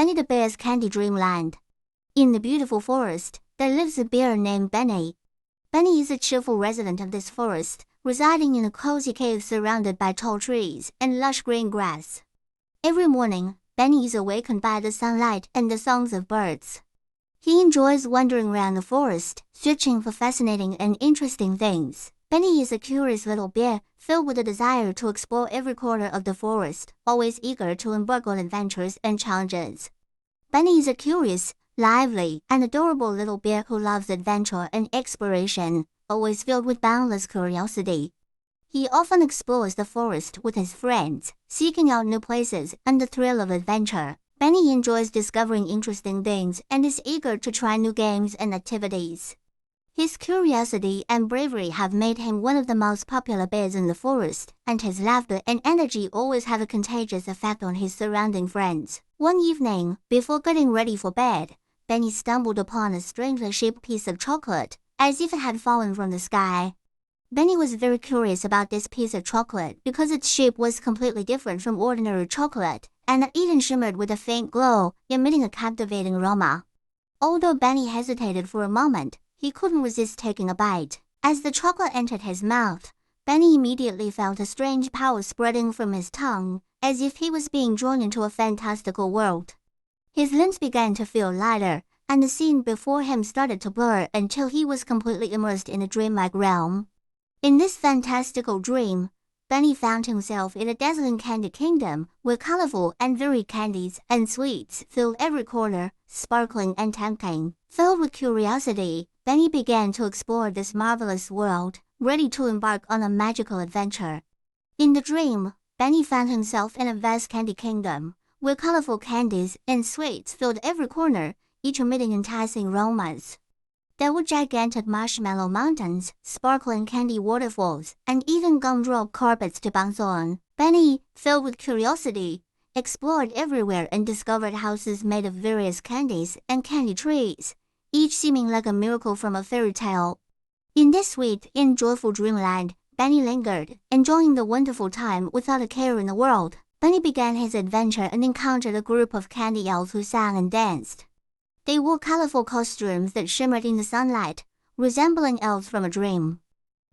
Benny the Bear's Candy Dreamland. In the beautiful forest, there lives a bear named Benny. Benny is a cheerful resident of this forest, residing in a cozy cave surrounded by tall trees and lush green grass. Every morning, Benny is awakened by the sunlight and the songs of birds. He enjoys wandering around the forest, searching for fascinating and interesting things. Benny is a curious little bear, filled with a desire to explore every corner of the forest, always eager to embark on adventures and challenges. Benny is a curious, lively, and adorable little bear who loves adventure and exploration, always filled with boundless curiosity. He often explores the forest with his friends, seeking out new places and the thrill of adventure. Benny enjoys discovering interesting things and is eager to try new games and activities. His curiosity and bravery have made him one of the most popular bears in the forest, and his laughter and energy always have a contagious effect on his surrounding friends. One evening, before getting ready for bed, Benny stumbled upon a strangely shaped piece of chocolate, as if it had fallen from the sky. Benny was very curious about this piece of chocolate because its shape was completely different from ordinary chocolate, and it even shimmered with a faint glow, emitting a captivating aroma. Although Benny hesitated for a moment, he couldn't resist taking a bite. As the chocolate entered his mouth, Benny immediately felt a strange power spreading from his tongue, as if he was being drawn into a fantastical world. His limbs began to feel lighter, and the scene before him started to blur until he was completely immersed in a dreamlike realm. In this fantastical dream, Benny found himself in a dazzling candy kingdom, where colorful and varied candies and sweets filled every corner, sparkling and tempting. Filled with curiosity, Benny began to explore this marvelous world, ready to embark on a magical adventure. In the dream, Benny found himself in a vast candy kingdom, where colorful candies and sweets filled every corner, each emitting enticing aromas. There were gigantic marshmallow mountains, sparkling candy waterfalls, and even gumdrop carpets to bounce on. Benny, filled with curiosity, explored everywhere and discovered houses made of various candies and candy trees, each seeming like a miracle from a fairy tale. In this sweet and joyful dreamland, Benny lingered, enjoying the wonderful time without a care in the world. Benny began his adventure and encountered a group of candy elves who sang and danced. They wore colorful costumes that shimmered in the sunlight, resembling elves from a dream.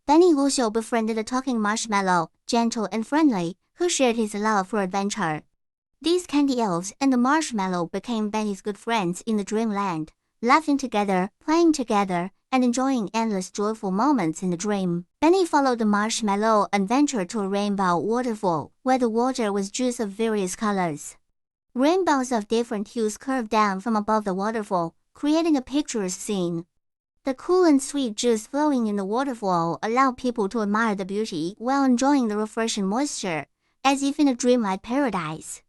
Benny also befriended a talking marshmallow, gentle and friendly, who shared his love for adventure. These candy elves and the marshmallow became Benny's good friends in the dreamland, laughing together, playing together, and enjoying endless joyful moments in the dream. Benny followed the marshmallow adventure to a rainbow waterfall, where the water was juice of various colors. Rainbows of different hues curved down from above the waterfall, creating a picturesque scene. The cool and sweet juice flowing in the waterfall allowed people to admire the beauty while enjoying the refreshing moisture, as if in a dreamlike paradise.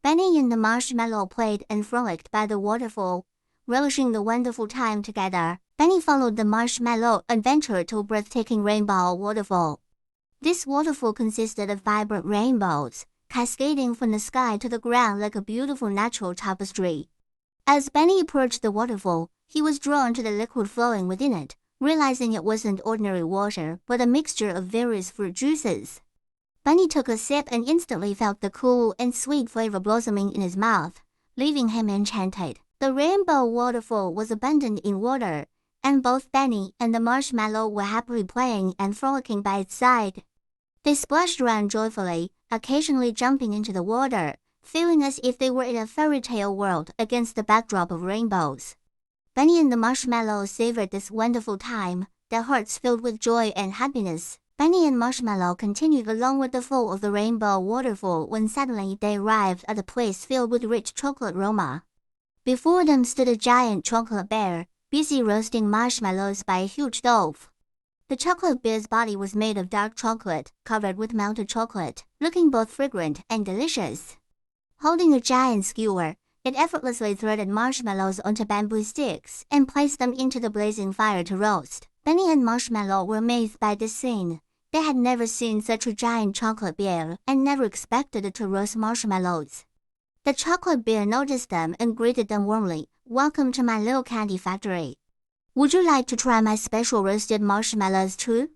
Benny and the marshmallow played and frolicked by the waterfall, relishing the wonderful time together. Benny followed the marshmallow adventure to a breathtaking rainbow waterfall. This waterfall consisted of vibrant rainbows, cascading from the sky to the ground like a beautiful natural tapestry. As Benny approached the waterfall, he was drawn to the liquid flowing within it, realizing it wasn't ordinary water, but a mixture of various fruit juices. Benny took a sip and instantly felt the cool and sweet flavor blossoming in his mouth, leaving him enchanted. The rainbow waterfall was abundant in water, and both Benny and the marshmallow were happily playing and frolicking by its side. They splashed around joyfully, occasionally jumping into the water, feeling as if they were in a fairy tale world against the backdrop of rainbows. Benny and the marshmallow savored this wonderful time, their hearts filled with joy and happiness. Benny and Marshmallow continued along with the flow of the rainbow waterfall when suddenly they arrived at a place filled with rich chocolate aroma. Before them stood a giant chocolate bear, busy roasting marshmallows by a huge stove. The chocolate bear's body was made of dark chocolate, covered with melted chocolate, looking both fragrant and delicious. Holding a giant skewer, it effortlessly threaded marshmallows onto bamboo sticks and placed them into the blazing fire to roast. Benny and Marshmallow were amazed by this scene. They had never seen such a giant chocolate bear and never expected it to roast marshmallows. The chocolate bear noticed them and greeted them warmly. "Welcome to my little candy factory. Would you like to try my special roasted marshmallows too?"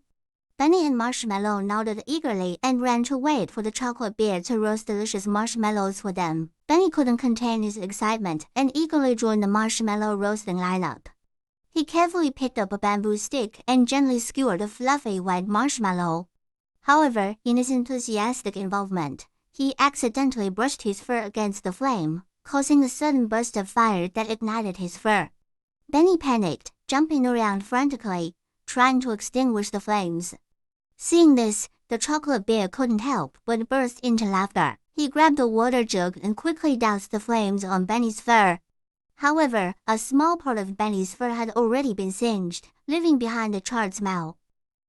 Bunny and Marshmallow nodded eagerly and ran to wait for the chocolate bear to roast delicious marshmallows for them. Bunny couldn't contain his excitement and eagerly joined the marshmallow roasting lineup. He carefully picked up a bamboo stick and gently skewered a fluffy white marshmallow. However, in his enthusiastic involvement, he accidentally brushed his fur against the flame, causing a sudden burst of fire that ignited his fur. Benny panicked, jumping around frantically, trying to extinguish the flames. Seeing this, the chocolate bear couldn't help but burst into laughter. He grabbed a water jug and quickly doused the flames on Benny's fur. However, a small part of Benny's fur had already been singed, leaving behind a charred smell.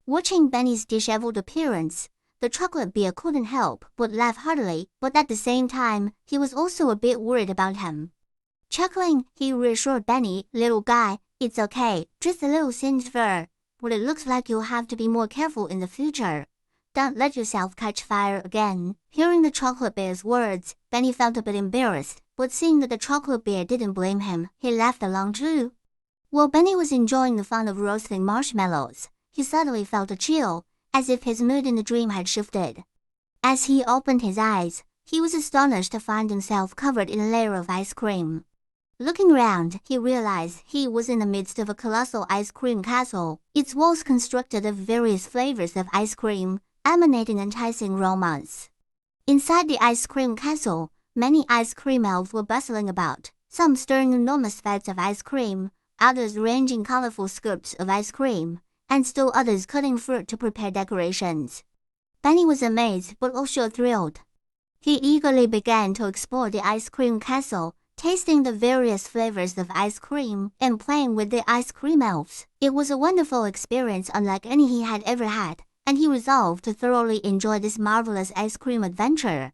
Watching Benny's disheveled appearance, the chocolate bear couldn't help but laugh heartily, but at the same time, he was also a bit worried about him. Chuckling, he reassured Benny, "Little guy, it's okay, just a little singed fur. But it looks like you'll have to be more careful in the future. Don't let yourself catch fire again." Hearing the chocolate bear's words, Benny felt a bit embarrassed, but seeing that the chocolate bear didn't blame him, he laughed along too. While Benny was enjoying the fun of roasting marshmallows, he suddenly felt a chill, as if his mood in the dream had shifted. As he opened his eyes, he was astonished to find himself covered in a layer of ice cream. Looking around, he realized he was in the midst of a colossal ice cream castle, its walls constructed of various flavors of ice cream, emanating enticing aromas. Inside the ice cream castle, many ice cream elves were bustling about, some stirring enormous vats of ice cream, others arranging colorful scoops of ice cream, and still others cutting fruit to prepare decorations. Benny was amazed but also thrilled. He eagerly began to explore the ice cream castle, tasting the various flavors of ice cream and playing with the ice cream elves. It was a wonderful experience unlike any he had ever had, and he resolved to thoroughly enjoy this marvelous ice cream adventure.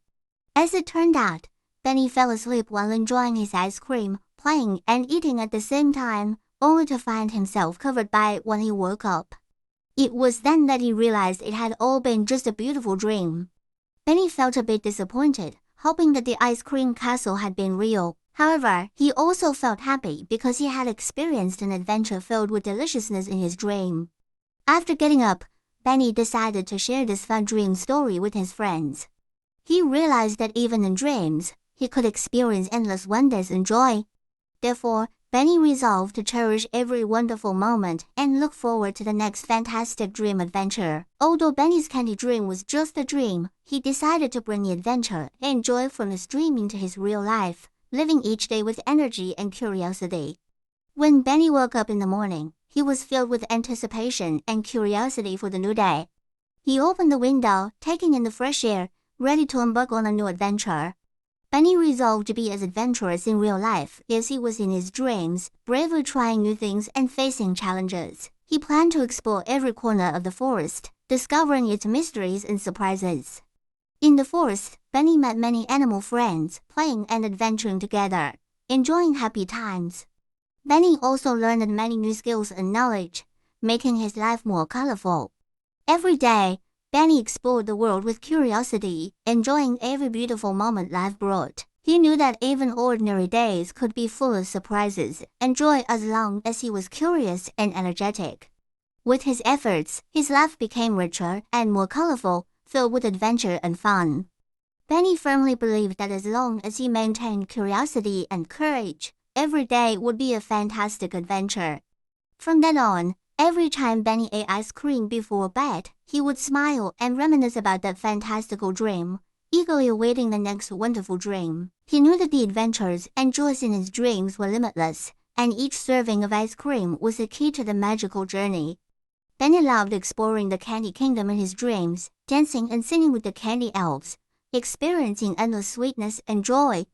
As it turned out, Benny fell asleep while enjoying his ice cream, playing and eating at the same time, only to find himself covered by it when he woke up. It was then that he realized it had all been just a beautiful dream. Benny felt a bit disappointed, hoping that the ice cream castle had been real. However, he also felt happy because he had experienced an adventure filled with deliciousness in his dream. After getting up, Benny decided to share this fun dream story with his friends. He realized that even in dreams, he could experience endless wonders and joy. Therefore, Benny resolved to cherish every wonderful moment and look forward to the next fantastic dream adventure. Although Benny's candy dream was just a dream, he decided to bring the adventure and joy from his dream into his real life, living each day with energy and curiosity. When Benny woke up in the morning, he was filled with anticipation and curiosity for the new day. He opened the window, taking in the fresh air, ready to embark on a new adventure. Benny resolved to be as adventurous in real life as he was in his dreams, bravely trying new things and facing challenges. He planned to explore every corner of the forest, discovering its mysteries and surprises. In the forest, Benny met many animal friends, playing and adventuring together, enjoying happy times. Benny also learned many new skills and knowledge, making his life more colorful. Every day, Benny explored the world with curiosity, enjoying every beautiful moment life brought. He knew that even ordinary days could be full of surprises and joy as long as he was curious and energetic. With his efforts, his life became richer and more colorful, filled with adventure and fun. Benny firmly believed that as long as he maintained curiosity and courage, every day would be a fantastic adventure. From then on, every time Benny ate ice cream before bed, he would smile and reminisce about that fantastical dream, eagerly awaiting the next wonderful dream. He knew that the adventures and joys in his dreams were limitless, and each serving of ice cream was the key to the magical journey. Benny loved exploring the candy kingdom in his dreams, dancing and singing with the candy elves, experiencing endless sweetness and joy.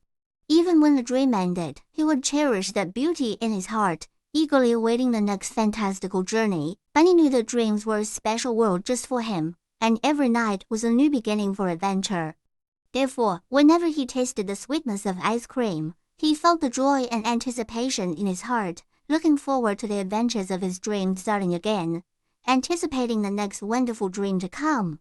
Even when the dream ended, he would cherish that beauty in his heart, eagerly awaiting the next fantastical journey. Benny knew that dreams were a special world just for him, and every night was a new beginning for adventure. Therefore, whenever he tasted the sweetness of ice cream, he felt the joy and anticipation in his heart, looking forward to the adventures of his dream starting again, anticipating the next wonderful dream to come.